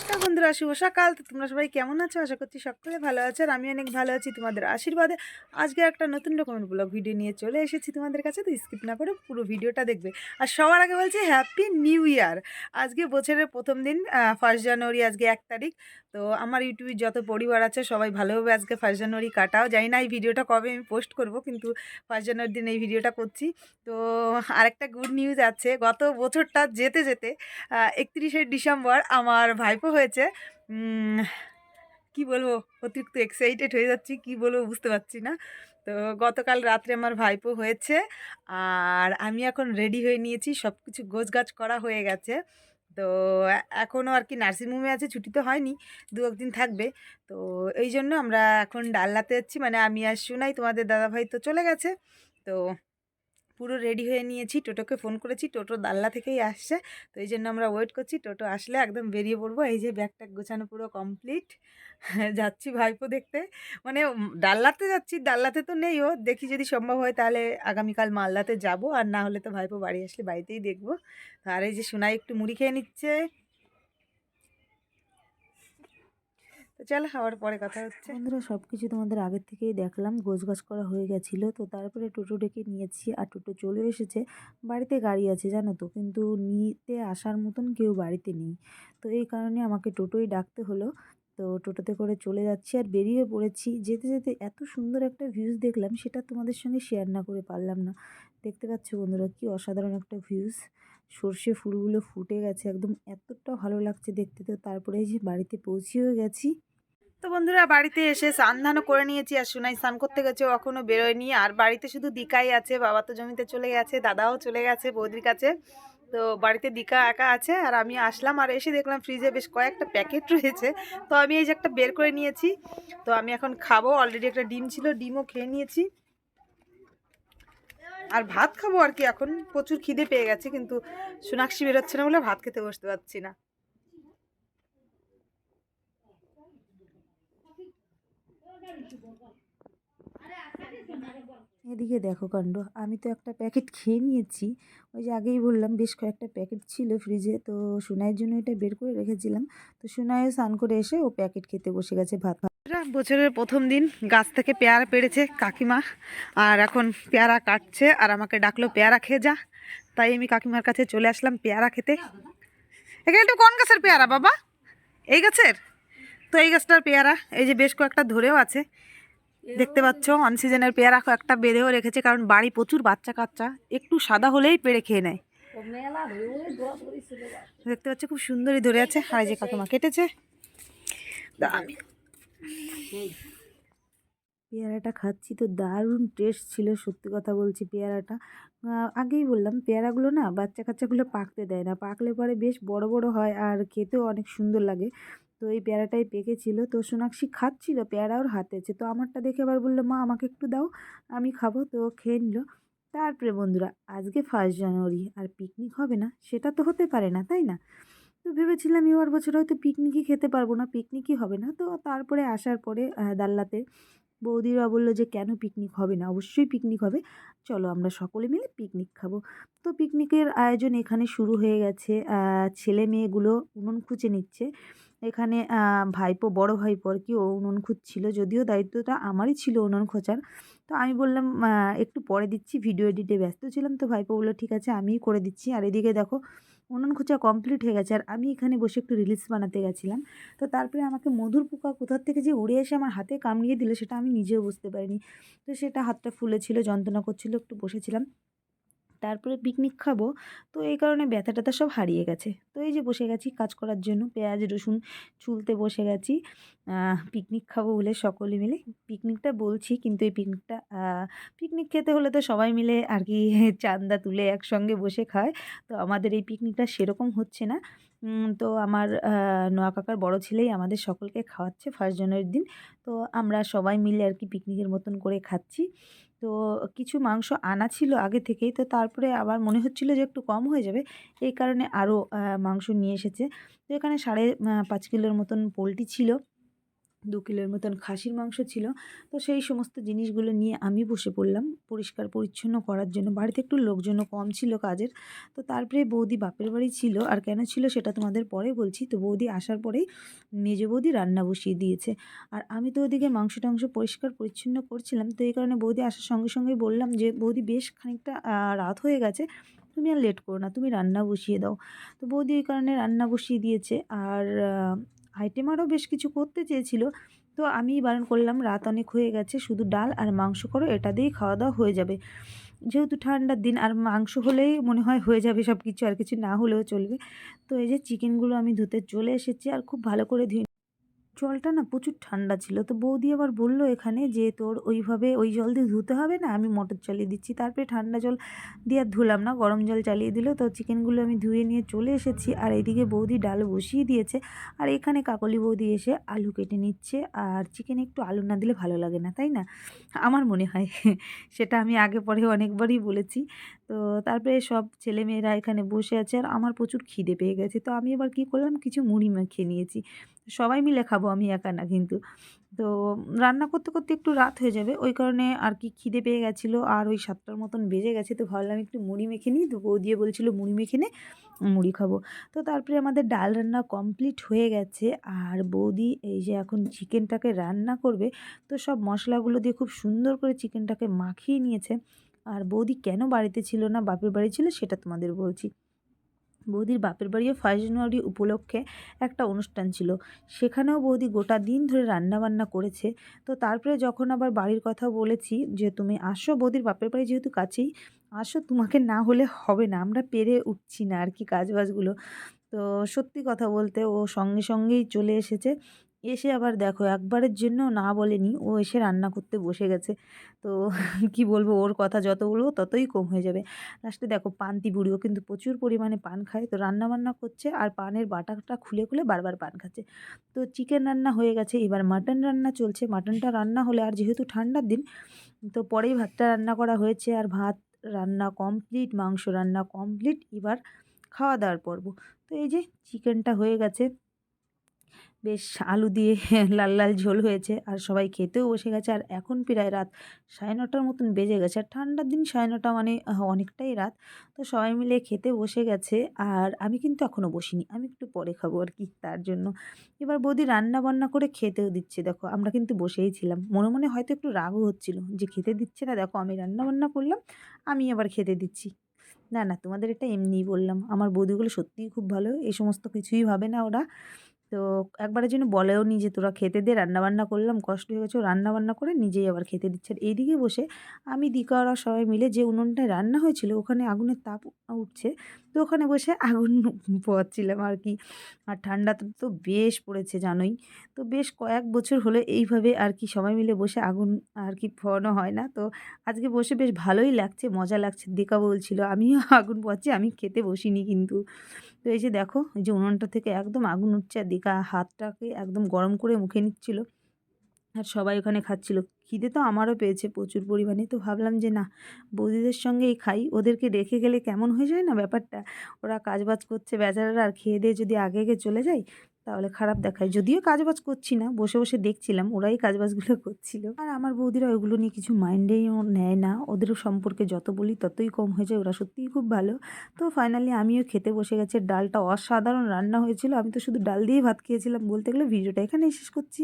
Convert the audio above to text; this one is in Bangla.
নমস্কার বন্ধুরা, শুভ সকাল। তো তোমরা সবাই কেমন আছো? আশা করছি সকলে ভালো আছো আর আমি অনেক ভালো আছি তোমাদের আশীর্বাদে। আজকে একটা নতুন রকমের ব্লগ ভিডিও নিয়ে চলে এসেছি তোমাদের কাছে, তো স্কিপ না করে পুরো ভিডিওটা দেখবে। আর সবার আগে বলছি হ্যাপি নিউ ইয়ার। আজকে বছরের প্রথম দিন, 1 জানুয়ারি, আজকে 1 তারিখ। তো আমার ইউটিউবের যত পরিবার আছে সবাই ভালোভাবে আজকে 1 জানুয়ারি কাটাও। জানি না এই ভিডিওটা কবে আমি পোস্ট করব, কিন্তু 1 জানুয়ারির দিন এই ভিডিওটা করছি। তো আরেকটা গুড নিউজ আছে, গত বছরটা যেতে যেতে 31শে ডিসেম্বর আমার ভাইপো হয়েছে। উম, কি বলবো, অতিরিক্ত এক্সাইটেড হয়ে যাচ্ছি, কি বলবো বুঝতে পারছি না। তো গতকাল রাত্রে আমার ভাইপো হয়েছে আর আমি এখন রেডি হয়ে নিয়েছি, সব কিছু গোছগাছ করা হয়ে গেছে। তো এখনও আর কি নার্সিংহোমে আছে, ছুটি তো হয়নি, 1 দিন থাকবে। তো এই জন্য আমরা এখন ডাল্লাতে যাচ্ছি, মানে আমি আর শুনাই, তোমাদের দাদাভাই তো চলে গেছে। তো পুরো রেডি হয়ে নিয়েছি, টোটোকে ফোন করেছি, টোটো দাল্লা থেকেই আসছে। তো এই জন্য আমরা ওয়েট করছি, টোটো আসলে একদম বেরিয়ে পড়বো। এই যে ব্যাগ ট্যাগ গোছানো পুরো কমপ্লিট। যাচ্ছি ভাইপো দেখতে, মানে ডাল্লাতে যাচ্ছি, ডাল্লাতে তো নেই ও, দেখি যদি সম্ভব হয় তাহলে আগামীকাল মালদাতে যাব, আর না হলে তো ভাইপো বাড়ি আসলে বাড়িতেই দেখবো। আর এই যে সোনাই একটু মুড়ি খেয়ে নিচ্ছে। তো চলো, আবার পরে কথা হচ্ছে। বন্ধুরা, সব কিছু তোমাদের আগের থেকেই দেখলাম, গোছগাছ করা হয়ে গেছিলো। তো তারপরে টোটো ডেকে নিয়েছি আর টোটো চলে এসেছে। বাড়িতে গাড়ি আছে জানো তো, কিন্তু নিতে আসার মতন কেউ বাড়িতে নেই। তো এই কারণে আমাকে টোটোই ডাকতে হলো। তো টোটোতে করে চলে যাচ্ছি আর বেরিয়ে পড়েছি। যেতে যেতে এত সুন্দর একটা ভিউজ দেখলাম, সেটা তোমাদের সঙ্গে শেয়ার না করে পারলাম না। দেখতে পাচ্ছ বন্ধুরা, কি অসাধারণ একটা ভিউজ। সর্ষে ফুলগুলো ফুটে গেছে একদম, এতটা ভালো লাগছে দেখতে। তো তারপরে এই যে বাড়িতে পৌঁছেও গেছি। তো বন্ধুরা, বাড়িতে এসে স্নান ধানও করে নিয়েছি, আর সোনাই স্নান করতে গেছে, ও এখনো বেরোয়নি। আর বাড়িতে শুধু দিকাই আছে, বাবা তো জমিতে চলে গেছে, দাদাও চলে গেছে বৌদির কাছে। তো বাড়িতে দিকা একা আছে আর আমি আসলাম, আর এসে দেখলাম ফ্রিজে বেশ কয়েকটা প্যাকেট রয়েছে। তো আমি এই যে একটা বের করে নিয়েছি, তো আমি এখন খাবো। অলরেডি একটা ডিম ছিল, ডিমও খেয়ে নিয়েছি, আর ভাত খাবো আর কি। এখন প্রচুর খিদে পেয়ে গেছে, কিন্তু সোনাক্ষী বেরোচ্ছে না বলে ভাত খেতে বসতে পারছি না। এদিকে দেখো কাণ্ড, আমি তো একটা প্যাকেট খেয়ে নিয়েছি। ওই যে আগেই বললাম, বেশ কয়েকটা প্যাকেট ছিল ফ্রিজে, তো সোনাইয়ের জন্য এটা বের করে রেখেছিলাম। তো সোনাইও স্নান করে এসে ও প্যাকেট খেতে বসে গেছে ভাত। বছরের প্রথম দিন, গাছ থেকে পেয়ারা পেড়েছে কাকিমা, আর এখন পেয়ারা কাটছে আর আমাকে ডাকলো পেয়ারা খেয়ে যা। তাই আমি কাকিমার কাছে চলে আসলাম পেয়ারা খেতে। এখানে একটু কোন গাছের পেয়ারা বাবা? এই গাছের? তো এই গাছটার পেয়ারা এই যে বেশ কয়েকটা ধরেও আছে, দেখতে পাচ্ছ। অন সিজনের পেয়ারা কয়েকটা বেঁধেও রেখেছে, কারণ বাড়ি প্রচুর বাচ্চা কাচ্চা, একটু সাদা হলেই পেড়ে খেয়ে নেয়। দেখতে পাচ্ছ খুব সুন্দরই ধরে আছে, আর এই যে কাকিমা কেটেছে। তা আমি পেয়ারাটা খাচ্ছি, তো দারুণ টেস্ট ছিল, সত্যি কথা বলছি। পেয়ারাটা আগেই বললাম, পেয়ারাগুলো না বাচ্চা কাচ্চাগুলো পাকতে দেয় না, পাকলে পরে বেশ বড় বড় হয় আর খেতেও অনেক সুন্দর লাগে। তো এই পেয়ারাটাই পেকেছিল, তো সোনাক্ষী খাচ্ছিল, পেয়ারা ওর হাতে আছে। তো আমারটা দেখে আবার বললো, মা আমাকে একটু দাও, আমি খাবো। তো খেয়ে নিল। তারপরে বন্ধুরা, আজকে 1 জানুয়ারি আর পিকনিক হবে না, সেটা তো হতে পারে না, তাই না? তো ভেবেছিলাম এবার বছর হয়তো পিকনিকই খেতে পারবো না, পিকনিকই হবে না। তো তারপরে আসার পরে দাল্লাতে বৌদিরা বললো যে কেন পিকনিক হবে না, অবশ্যই পিকনিক হবে, চলো আমরা সকলে মিলে পিকনিক খাবো। তো পিকনিকের আয়োজন এখানে শুরু হয়ে গেছে। ছেলে মেয়েগুলো উনুন খুঁজে নিচ্ছে এখানে। ভাইপো, বড় ভাইপো আর কি, ও উনুন খুঁজছিল, যদিও দায়িত্বটা আমারই ছিল উনুন খোঁজার। তো আমি বললাম একটু পরে দিচ্ছি, ভিডিও এডিটে ব্যস্ত ছিলাম। তো ভাইপো বললো ঠিক আছে, আমিই করে দিচ্ছি। আর এদিকে দেখো, উনুন খোঁজা কমপ্লিট হয়ে গেছে, আর আমি এখানে বসে একটু রিলস বানাতে গেছিলাম। তো তারপরে আমাকে মধুর পোকা কোথার থেকে যে উড়ে এসে আমার হাতে কামড়িয়ে দিল, সেটা আমি নিজেও বুঝতে পারিনি। তো সেটা হাতটা ফুলেছিল, যন্ত্রণা করছিল, একটু বসেছিলাম। তারপরে পিকনিক খাবো, তো এই কারণে ব্যথা ট্যাথা সব হারিয়ে গেছে। তো এই যে বসে গেছি কাজ করার জন্য, পেঁয়াজ রসুন ছুলতে বসে গেছি পিকনিক খাবো বলে সকলে মিলে। পিকনিকটা বলছি, কিন্তু এই পিকনিকটা পিকনিক খেতে হলে তো সবাই মিলে আর কি চাঁদা তুলে একসঙ্গে বসে খায়। তো আমাদের এই পিকনিকটা সেরকম হচ্ছে না। তো আমার নোয়া কাকার বড় ছেলেই আমাদের সকলকে খাওয়াচ্ছে 1 জানুয়ারির দিন। তো আমরা সবাই মিলে আর কি পিকনিকের মতন করে খাচ্ছি। তো কিছু মাংস আনা ছিল আগে থেকেই, তো তারপরে আবার মনে হচ্ছিল যে একটু কম হয়ে যাবে, এই কারণে আরও মাংস নিয়ে এসেছে। তো এখানে 5.5 কিলোর মতন পোলট্রি ছিল। 2 কিলোর মতন খাসির মাংস ছিল। তো সেই সমস্ত জিনিসগুলো নিয়ে আমি বসে পড়লাম পরিষ্কার পরিচ্ছন্ন করার জন্য। বাড়িতে একটু লোকজনও কম ছিল কাজের। তো তারপরে বৌদি বাপের বাড়ি ছিল, আর কেন ছিল সেটা তোমাদের পরে বলছি। তো বৌদি আসার পরেই মেজ বৌদি রান্না বসিয়ে দিয়েছে। আর আমি তো ওদিকে মাংস-টাংস পরিষ্কার পরিচ্ছন্ন করছিলাম। তো এই কারণে বৌদি আসার সঙ্গে সঙ্গেই বললাম যে, "বৌদি বেশ খানিকটা রাত হয়ে গেছে। তুমি আর লেট করো না। তুমি রান্না বসিয়ে দাও।" তো বৌদি ওই কারণে রান্না বসিয়ে দিয়েছে। আর আইটেম আরও বেশ কিছু করতে চেয়েছিল। তো আমিই বারণ করলাম, "রাত অনেক হয়ে গেছে, শুধু ডাল আর মাংস করো, এটা দিয়েই খাওয়া-দাওয়া হয়ে যাবে।" যেহেতু ঠান্ডার দিন আর মাংস হলেই মনে হয় হয়ে যাবে সব কিছু, আর কিছু না হলেও চলবে। তো এই যে চিকেনগুলো আমি ধুতে চলে এসেছি আর খুব ভালো করে ধুয়ে জলটা না প্রচুর ঠান্ডা ছিল। তো বৌদি আবার বলল এখানে যে, "তোর ওইভাবে ওই জল দিয়ে ধুতে হবে না, আমি মোটর চালিয়ে দিচ্ছি।" তারপরে ঠান্ডা জল দিয়ে আর ধুলাম না, গরম জল চালিয়ে দিল। তো চিকেনগুলো আমি ধুয়ে নিয়ে চলে এসেছি আর এদিকে বৌদি ডাল বসিয়ে দিয়েছে। আর এখানে কাকলি বৌদি এসে আলু কেটে নিচ্ছে। আর চিকেনে একটু আলু না দিলে ভালো লাগে না, তাই না? আমার মনে হয়। সেটা আমি আগে পরে অনেকবারই বলেছি। তো তারপরে সব ছেলেমেয়েরা এখানে বসে আছে আর আমার প্রচুর খিদে পেয়ে গেছে। তো আমি এবার কী করলাম, কিছু মুড়ি মাখিয়ে নিয়েছি। সবাই মিলে খাবো, আমি একা না কিন্তু। তো রান্না করতে, করতে একটু রাত হয়ে যাবে। ওই কারণে আর কি খিদে পেয়ে গেছিলো আর ওই ৭টার মতন বেজে গেছে। তো ভাবলাম একটু মুড়ি মেখে নিই। তো বৌদিও বলছিল মুড়ি মেখে নে, মুড়ি খাবো। তো তারপরে আমাদের ডাল রান্না কমপ্লিট হয়ে গেছে। আর বৌদি এই যে এখন চিকেনটাকে রান্না করবে। তো সব মশলাগুলো দিয়ে খুব সুন্দর করে চিকেনটাকে মাখিয়ে নিয়েছে। আর বৌদি কেন বাড়িতে ছিল না, বাপের বাড়ি ছিল, সেটা তোমাদের বলছি। বৌদির বাপের বাড়িও 1 জানুয়ারি উপলক্ষে একটা অনুষ্ঠান ছিল। সেখানেও বৌদি গোটা দিন ধরে রান্নাবান্না করেছে। তো তারপরে যখন আবার বাড়ির কথা বলেছি যে, "তুমি আসো, বৌদির বাপের বাড়ি যেহেতু কাছেই, আসো, তোমাকে না হলে হবে না। আমরা পেরে উঠছি না আর কি কাজবাজগুলো।" তো সত্যি কথা বলতে ও সঙ্গে সঙ্গেই চলে এসেছে। এসে আবার দেখো একবারের জন্যও না বলেনি, ও এসে রান্না করতে বসে গেছে। তো কি বলবো, ওর কথা যত বলবো ততই কম হয়ে যাবে। লাস্টে দেখো পান্তি বুড়ি, ও কিন্তু প্রচুর পরিমাণে পান খায়। তো রান্নাবান্না করছে আর পানের বাটাটা খুলে, খুলে বারবার পান খাচ্ছে। তো চিকেন রান্না হয়ে গেছে, এবার মাটন রান্না চলছে। মাটনটা রান্না হলে, আর যেহেতু ঠান্ডার দিন, তো পরেই ভাতটা রান্না করা হয়েছে। আর ভাত রান্না কমপ্লিট, মাংস রান্না কমপ্লিট। এবার খাওয়া-দাওয়ার পর্ব। তো এই যে চিকেনটা হয়ে গেছে। বেশ আলু দিয়ে লাল, লাল ঝোল হয়েছে আর সবাই খেতেও বসে গেছে। আর এখন প্রায় রাত 9:30 মতন বেজে গেছে। আর ঠান্ডার দিন 9:30 মানে অনেকটাই রাত। তো সবাই মিলে খেতে বসে গেছে। আর আমি কিন্তু এখনও বসিনি। আমি একটু পরে খাবো আর কি, তার জন্য। এবার বৌদি রান্না-বান্না করে খেতেও দিচ্ছে দেখো। আমরা কিন্তু বসেই ছিলাম। মনে, মনে হয়তো একটু রাগও হচ্ছিল যে খেতে দিচ্ছে না, দেখো আমি রান্না-বান্না করলাম, আমি আবার খেতে দিচ্ছি। না, না, তোমাদের এটা এমনিই বললাম। আমার বৌদিগুলো সত্যিই খুব ভালো। এই সমস্ত কিছুই ভাবে না ওরা। তো একবারের জন্য বলেওনি যে, "তোরা খেতে দে, রান্নাবান্না করলাম, কষ্ট হয়ে গেছে।" ও রান্নাবান্না করে নিজেই আবার খেতে দিচ্ছে। আর এইদিকে বসে আমি, দিকা ওরা সবাই মিলে যে উনুনটায় রান্না হয়েছিল ওখানে আগুনের তাপ উঠছে। তো ওখানে বসে আগুন পোহাচ্ছিলাম আর কি। আর ঠান্ডাটা তো বেশ পড়েছে জানোই। তো বেশ কয়েক বছর হলো এইভাবে আর কি সবাই মিলে বসে আগুন আর কি পোহানো হয় না। তো আজকে বসে বেশ ভালোই লাগছে, মজা লাগছে। দিকা বলছিল, "আমিও আগুন পোহাচ্ছি, আমি খেতে বসিনি কিন্তু।" তো এই যে দেখো, এই যে উনুনটা থেকে একদম আগুন উঠছে আর দিঘা হাতটাকে একদম গরম করে মুখে নিচ্ছিল। আর সবাই ওখানে খাচ্ছিল। খিদে তো আমারও পেয়েছে প্রচুর পরিমাণে। তো ভাবলাম যে না, বৌদিদের সঙ্গেই খাই। ওদেরকে রেখে গেলে কেমন হয়ে যায় না ব্যাপারটা? ওরা কাজবাজ করছে বেচারারা, আর খেয়ে দেয়ে যদি আগে, আগে চলে যাই, তাহলে খারাপ দেখায়। যদিও কাজবাজ করছি না, বসে, বসে দেখছিলাম। ওরাই কাজবাজগুলো করছিল। আর আমার বৌদিরা ওইগুলো নিয়ে কিছু মাইন্ডেও নেয় না। ওদের সম্পর্কে যত বলি ততই কম হয়ে যায়। ওরা সত্যিই খুব ভালো। তো ফাইনালি আমিও খেতে বসে গেছি। ডালটা অসাধারণ রান্না হয়েছিল। আমি তো শুধু ডাল দিয়েই ভাত খেয়েছিলাম বলতে গেলে। ভিডিওটা এখানেই শেষ করছি।